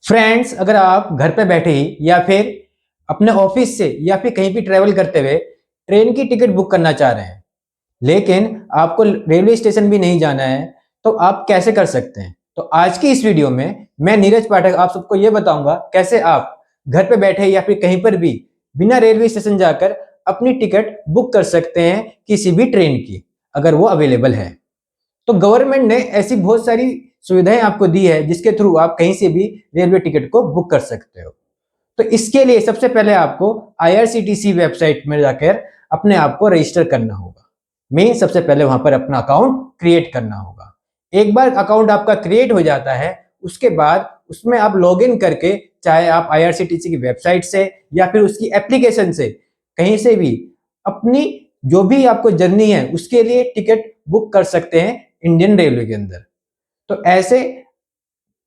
Friends, अगर आप घर पे बैठे ही या फिर अपने ऑफिस से या फिर कहीं भी ट्रेवल करते हुए ट्रेन की टिकट बुक करना चाह रहे हैं, लेकिन आपको रेलवे स्टेशन भी नहीं जाना है, तो आप कैसे कर सकते हैं? तो आज की इस वीडियो में मैं नीरज पाठक आप सबको ये बताऊंगा कैसे आप घर पे बैठे या फिर कहीं पर भी बिना रेलवे स्टेशन जाकर अपनी टिकट बुक कर सकते हैं किसी भी ट्रेन की, अगर वो अवेलेबल है। तो गवर्नमेंट ने ऐसी बहुत सारी सुविधाएं आपको दी है जिसके थ्रू आप कहीं से भी रेलवे टिकट को बुक कर सकते हो। तो इसके लिए सबसे पहले आपको आईआरसीटीसी वेबसाइट में जाकर अपने आप को रजिस्टर करना होगा। मेन सबसे पहले वहां पर अपना अकाउंट क्रिएट करना होगा। एक बार अकाउंट आपका क्रिएट हो जाता है, उसके बाद उसमें आप लॉगिन करके, चाहे आप आईआरसीटीसी की वेबसाइट से या फिर उसकी एप्लीकेशन से, कहीं से भी अपनी जो भी आपको जर्नी है उसके लिए टिकट बुक कर सकते हैं इंडियन रेलवे के अंदर। तो ऐसे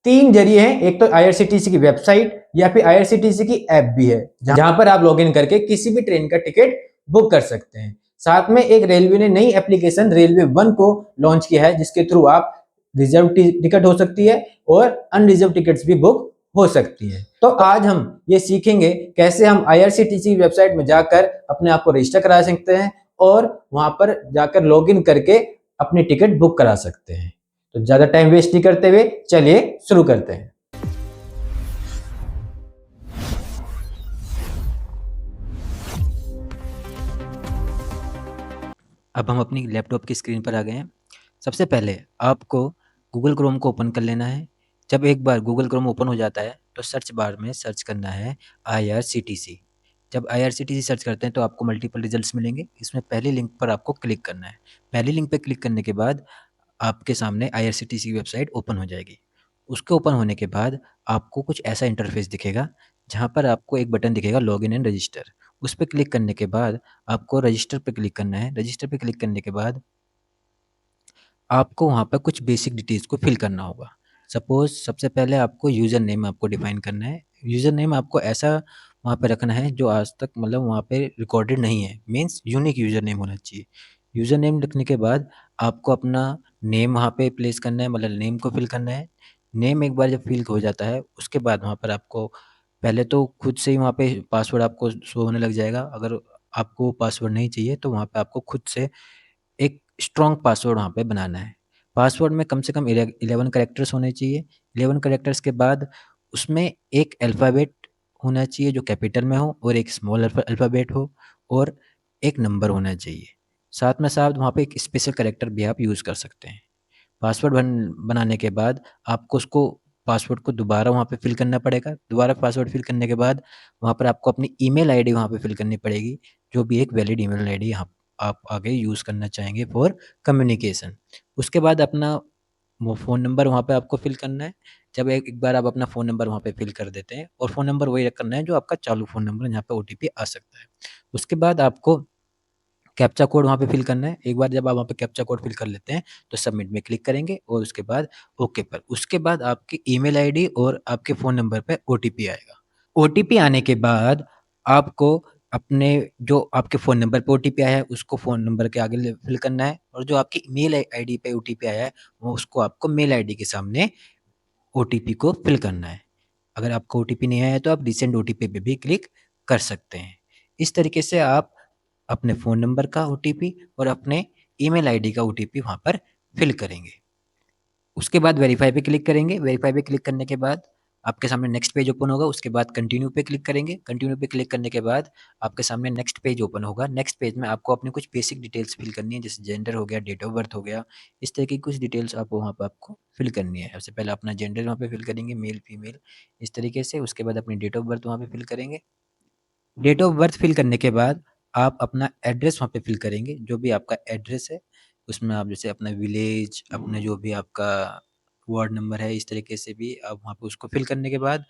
तीन जरिए हैं, एक तो आईआरसीटीसी की वेबसाइट या फिर आईआरसीटीसी की ऐप भी है जहां पर आप लॉगिन करके किसी भी ट्रेन का टिकट बुक कर सकते हैं। साथ में एक रेलवे ने नई एप्लीकेशन रेलवे वन को लॉन्च किया है जिसके थ्रू आप रिजर्व टिकट हो सकती है और अनरिजर्व टिकट्स भी बुक हो सकती है। तो आज हम ये सीखेंगे कैसे हम आईआरसीटीसी वेबसाइट में जाकर अपने आप को रजिस्टर करा सकते हैं और वहां पर जाकर लॉगिन करके अपनी टिकट बुक करा सकते हैं। तो ज्यादा टाइम वेस्ट नहीं करते हुए चलिए शुरू करते हैं। अब हम अपनी लैपटॉप की स्क्रीन पर आ गए हैं। सबसे पहले आपको गूगल क्रोम को ओपन कर लेना है। जब एक बार गूगल क्रोम ओपन हो जाता है तो सर्च बार में सर्च करना है IRCTC। जब IRCTC सर्च करते हैं तो आपको मल्टीपल रिजल्ट्स मिलेंगे। इसमें पहली लिंक पर आपको क्लिक करना है। पहली लिंक पर क्लिक करने के बाद आपके सामने IRCTC की वेबसाइट ओपन हो जाएगी। उसके ओपन होने के बाद आपको कुछ ऐसा इंटरफेस दिखेगा जहाँ पर आपको एक बटन दिखेगा लॉगिन एंड रजिस्टर। उस पर क्लिक करने के बाद आपको रजिस्टर पे क्लिक करना है। रजिस्टर पे क्लिक करने के बाद आपको वहाँ पर कुछ बेसिक डिटेल्स को फिल करना होगा। सपोज़ सबसे पहले आपको यूज़र नेम आपको डिफ़ाइन करना है। यूज़र नेम आपको ऐसा वहाँ पे रखना है जो आज तक मतलब वहाँ पे रिकॉर्डेड नहीं है, मीन्स यूनिक यूज़र नेम होना चाहिए। यूज़र नेम लिखने के बाद आपको अपना नेम वहाँ पे प्लेस करना है, मतलब नेम को फिल करना है। नेम एक बार जब फिल हो जाता है उसके बाद वहाँ पर आपको पहले तो खुद से ही वहाँ पे पासवर्ड आपको शो होने लग जाएगा। अगर आपको पासवर्ड नहीं चाहिए तो वहाँ पे आपको खुद से एक स्ट्रॉन्ग पासवर्ड वहाँ पे बनाना है। पासवर्ड में कम से कम 11 कैरेक्टर्स होने चाहिए। 11 कैरेक्टर्स के बाद उसमें एक अल्फ़ाबेट होना चाहिए जो कैपिटल में हो और एक स्मॉल अल्फ़ाबेट हो और एक नंबर होना चाहिए। साथ में साथ वहाँ पे एक स्पेशल कैरेक्टर भी आप यूज़ कर सकते हैं। पासवर्ड बनाने के बाद आपको उसको पासवर्ड को दोबारा वहाँ पे फ़िल करना पड़ेगा। दोबारा पासवर्ड फ़िल करने के बाद वहाँ पर आपको अपनी ईमेल आईडी वहाँ पे फ़िल करनी पड़ेगी, जो भी एक वैलिड ईमेल आईडी यहाँ आप आगे यूज़ करना चाहेंगे फॉर कम्युनिकेशन। उसके बाद अपना वो फ़ोन नंबर वहाँ पे आपको फ़िल करना है। जब एक बार आप अपना फ़ोन नंबर वहाँ पे फ़िल कर देते हैं और फ़ोन नंबर वही करना है जो आपका चालू फ़ोन नंबर है, जहाँ पे ओटीपी आ सकता है। उसके बाद आपको कैप्चा कोड वहाँ पे फ़िल करना है। एक बार जब आप वहाँ पे कैप्चा कोड फ़िल कर लेते हैं, तो सबमिट में क्लिक करेंगे और उसके बाद ओके पर। उसके बाद आपकी ईमेल आईडी और आपके फ़ोन नंबर पे ओटीपी आएगा। ओटीपी आने के बाद आपको अपने जो आपके फ़ोन नंबर पे ओटीपी आया है, उसको फ़ोन नंबर के आगे फ़िल करना है और जो आपकी ईमेल आईडी पे ओटीपी आया है, वो उसको आपको मेल आईडी के सामने ओटीपी को फ़िल करना है। अगर आपको ओटीपी नहीं आया, तो आप रीसेंड ओटीपी पे भी क्लिक कर सकते हैं। इस तरीके से आप अपने फ़ोन नंबर का ओटीपी और अपने ईमेल आईडी का ओटीपी वहाँ पर फ़िल करेंगे। उसके बाद वेरीफ़ाई पे क्लिक करेंगे। वेरीफ़ाई पे क्लिक करने के बाद आपके सामने नेक्स्ट पेज ओपन होगा। उसके बाद कंटिन्यू पे क्लिक करेंगे। कंटिन्यू पे क्लिक करने के बाद आपके सामने नेक्स्ट पेज ओपन होगा। नेक्स्ट पेज में आपको अपनी कुछ बेसिक डिटेल्स फ़िल करनी है, जैसे जेंडर हो गया, डेट ऑफ बर्थ हो गया। इस तरह की कुछ डिटेल्स आप वहाँ पे आपको फ़िल करनी है। सबसे पहले अपना जेंडर वहाँ पे फ़िल करेंगे, मेल, फीमेल इस तरीके से। उसके बाद अपनी डेट ऑफ बर्थ वहाँ पे फ़िल करेंगे। डेट ऑफ बर्थ फ़िल करने के बाद आप अपना एड्रेस वहाँ पे फ़िल करेंगे, जो भी आपका एड्रेस है, उसमें आप जैसे अपना विलेज, अपना जो भी आपका वार्ड नंबर है, इस तरीके से भी आप वहाँ पे उसको फ़िल करने के बाद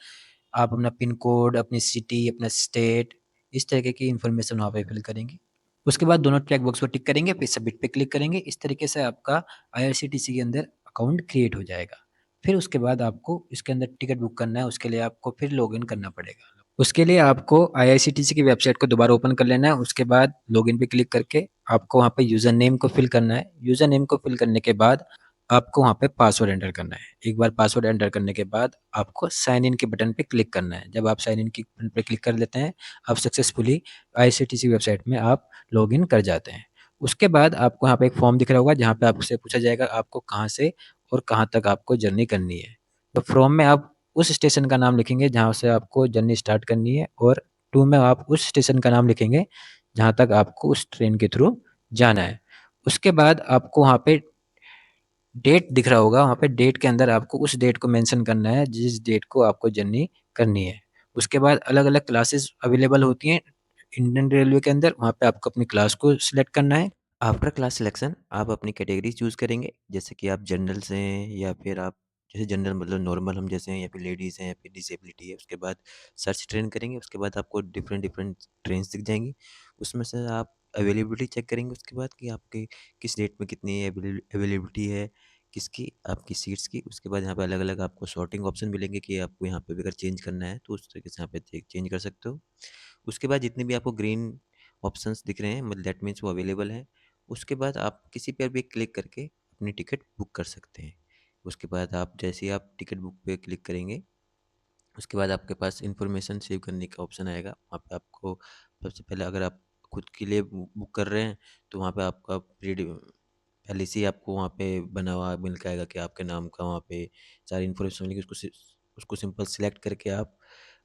आप अपना पिन कोड, अपनी सिटी, अपना स्टेट, इस तरीके की इन्फॉर्मेशन वहाँ पे फ़िल करेंगे। उसके बाद दोनों चेक बॉक्स को टिक करेंगे, फिर सबमिट पे क्लिक करेंगे। इस तरीके से आपका आईआरसीटीसी के अंदर अकाउंट क्रिएट हो जाएगा। फिर उसके बाद आपको इसके अंदर टिकट बुक करना है, उसके लिए आपको फिर लॉगिन करना पड़ेगा। उसके लिए आपको आईआरसीटीसी की वेबसाइट को दोबारा ओपन कर लेना है। उसके बाद लॉगिन पे क्लिक करके आपको वहाँ पे यूज़र नेम को फ़िल करना है। यूज़र नेम को फ़िल करने के बाद आपको वहाँ पे पासवर्ड एंटर करना है। एक बार पासवर्ड एंटर करने के बाद आपको साइन इन के बटन पे क्लिक करना है। जब आप साइन इन के बटन पे क्लिक कर लेते हैं, आप सक्सेसफुली आईआरसीटीसी वेबसाइट में आप लॉगिन कर जाते हैं। उसके बाद आपको यहाँ पे एक फॉर्म दिख रहा होगा जहाँ पे आपसे पूछा जाएगा आपको कहाँ से और कहाँ तक आपको जर्नी करनी है। तो फ्रॉम में आप उस स्टेशन का नाम लिखेंगे जहाँ से आपको जर्नी स्टार्ट करनी है, और टू में आप उस स्टेशन का नाम लिखेंगे जहाँ तक आपको उस ट्रेन के थ्रू जाना है। उसके बाद आपको वहाँ पे डेट दिख रहा होगा, वहाँ पे डेट के अंदर आपको उस डेट को मेंशन करना है जिस डेट को आपको जर्नी करनी है। उसके बाद अलग-अलग क्लासेस अवेलेबल होती हैं इंडियन रेलवे के अंदर, वहाँ पे आपको अपनी क्लास को सिलेक्ट करना है। आफ्टर क्लास सिलेक्शन आप अपनी कैटेगरी चूज़ करेंगे, जैसे कि आप जनरल से हैं या फिर आप जैसे जनरल मतलब नॉर्मल हम जैसे हैं, या फिर लेडीज़ हैं या फिर डिसेबिलिटी है। उसके बाद सर्च ट्रेन करेंगे, उसके बाद आपको डिफरेंट डिफरेंट ट्रेन्स दिख जाएँगी। उसमें से आप अवेलेबिलिटी चेक करेंगे उसके बाद कि आपके किस डेट में कितनी अवेलेबिलिटी है, किसकी आपकी सीट्स की। उसके बाद यहाँ पे अलग-अलग आपको सॉर्टिंग ऑप्शन मिलेंगे कि आपको यहाँ पे भी अगर चेंज करना है तो उस तरीके से यहाँ पे चेंज कर सकते हो। उसके बाद जितने भी आपको ग्रीन ऑप्शंस दिख रहे हैं मतलब दैट मीन्स वो अवेलेबल है। उसके बाद आप किसी पर भी क्लिक करके अपनी टिकट बुक कर सकते हैं। उसके बाद आप जैसे ही आप टिकट बुक पे क्लिक करेंगे, उसके बाद आपके पास इन्फॉर्मेशन सेव करने का ऑप्शन आएगा। वहाँ पे आपको सबसे पहले अगर आप खुद के लिए बुक कर रहे हैं तो वहाँ पे आपका पहले से ही आपको वहाँ पे बना हुआ मिल के आएगा कि आपके नाम का वहाँ पे सारी इन्फॉर्मेशन मिलेगी। उसको सिंपल सेलेक्ट करके आप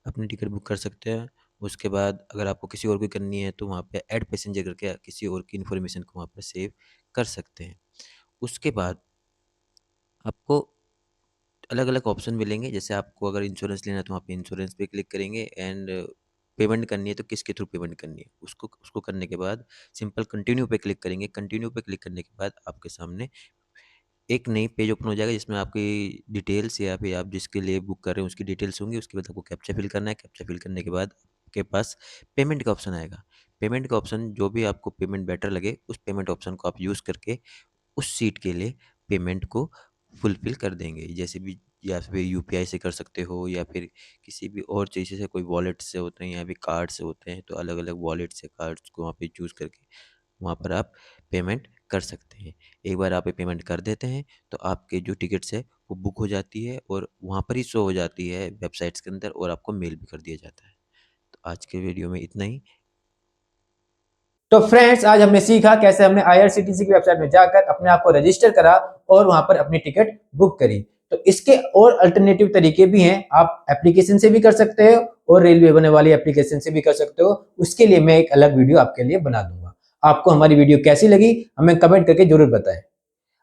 अपनी टिकट बुक कर सकते हैं। उसके बाद अगर आपको किसी और की करनी है तो वहाँ पे ऐड पैसेंजर करके किसी और की इन्फॉर्मेशन को वहाँ पे सेव कर सकते हैं। उसके बाद आपको अलग-अलग ऑप्शन मिलेंगे, जैसे आपको अगर इंश्योरेंस लेना है तो वहाँ पे इंश्योरेंस पे क्लिक करेंगे, एंड पेमेंट करनी है तो किसके थ्रू पेमेंट करनी है, उसको उसको करने के बाद सिंपल कंटिन्यू पे क्लिक करेंगे। कंटिन्यू पे क्लिक करने के बाद आपके सामने एक नई पेज ओपन हो जाएगा जिसमें आपकी डिटेल्स या फिर आप जिसके लिए बुक कर रहे हैं उसकी डिटेल्स होंगी। उसके बाद आपको कैप्चा फिल करना है। कैप्चा फिल करने के बाद आपके पास पेमेंट का ऑप्शन आएगा। पेमेंट का ऑप्शन जो भी आपको पेमेंट बेटर लगे उस पेमेंट ऑप्शन को आप यूज़ करके उस सीट के लिए पेमेंट को फुलफ़िल कर देंगे। जैसे भी या फिर यूपीआई से कर सकते हो या फिर किसी भी और चीज़ से, कोई वॉलेट से होते हैं या फिर कार्ड से होते हैं, तो अलग-अलग वॉलेट से कार्ड्स को वहाँ पे चूज़ करके वहाँ पर आप पेमेंट कर सकते हैं। एक बार आप ये पेमेंट कर देते हैं तो आपके जो टिकट्स है वो बुक हो जाती है और वहाँ पर ही शो हो जाती है वेबसाइट्स के अंदर, और आपको मेल भी कर दिया जाता है। तो आज के वीडियो में इतना ही। तो फ्रेंड्स, आज हमने सीखा कैसे हमने आईआरसीटीसी की वेबसाइट में जाकर अपने आप को रजिस्टर करा और वहां पर अपनी टिकट बुक करी। तो इसके और अल्टरनेटिव तरीके भी हैं, आप एप्लीकेशन से भी कर सकते हो और रेलवे बने वाली एप्लीकेशन से भी कर सकते हो। उसके लिए मैं एक अलग वीडियो आपके लिए बना दूंगा। आपको हमारी वीडियो कैसी लगी हमें कमेंट करके जरूर बताएं।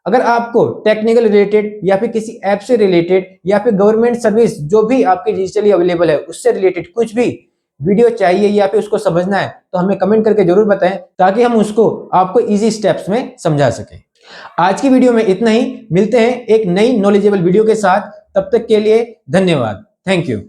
अगर आपको टेक्निकल रिलेटेड या फिर किसी ऐप से रिलेटेड या फिर गवर्नमेंट सर्विस जो भी आपके डिजिटली अवेलेबल है उससे रिलेटेड कुछ भी वीडियो चाहिए या फिर उसको समझना है तो हमें कमेंट करके जरूर बताएं ताकि हम उसको आपको इजी स्टेप्स में समझा सकें। आज की वीडियो में इतना ही, मिलते हैं एक नई नॉलेजेबल वीडियो के साथ। तब तक के लिए धन्यवाद। Thank you.